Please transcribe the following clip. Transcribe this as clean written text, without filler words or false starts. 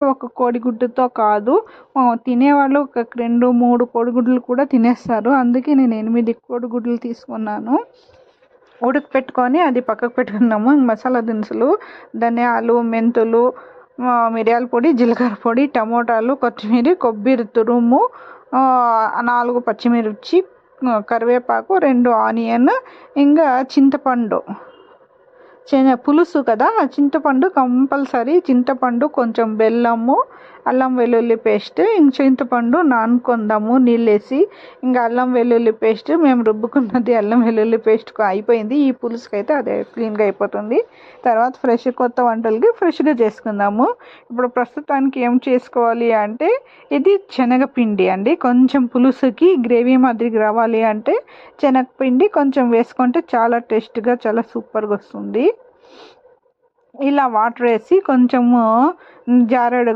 ఒక కోడిగుడ్డుతో కాదు, తినేవాళ్ళు ఒక 2, 3 కోడిగుడ్లు కూడా తినేస్తారు. అందుకే నేను 8 కోడిగుడ్లు తీసుకున్నాను. ఉడకపెట్టుకొని అది పక్కకు పెట్టుకున్నాము. మసాలా దినుసులు, ధనియాలు, మెంతులు, మిరియాల పొడి, జీలకర్ర పొడి, టమోటాలు, కొత్తిమీర, కొబ్బరి తురుము, 4 పచ్చిమిర్చి, కరివేపాకు, 2 ఆనియన్, ఇంకా చింతపండు. పులుసు కదా, చింతపండు కంపల్సరీ. చింతపండు, కొంచెం బెల్లము, అల్లం వెల్లుల్లి పేస్ట్, ఇంక చింతపండు నానుకుందాము నీళ్ళేసి. ఇంకా అల్లం వెల్లుల్లి పేస్ట్ మేము రుబ్బుకున్నది అల్లం వెల్లుల్లి పేస్ట్ అయిపోయింది. ఈ పులుసుకి అయితే అదే క్లీన్గా అయిపోతుంది. తర్వాత కొత్త వంటలకి ఫ్రెష్గా చేసుకుందాము. ఇప్పుడు ప్రస్తుతానికి ఏం చేసుకోవాలి అంటే, ఇది శనగపిండి అండి. కొంచెం పులుసుకి గ్రేవీ మాదిరికి రావాలి అంటే శనగపిండి కొంచెం వేసుకుంటే చాలా టేస్ట్గా, చాలా సూపర్గా వస్తుంది. ఇలా వాటర్ వేసి కొంచెము జారెడు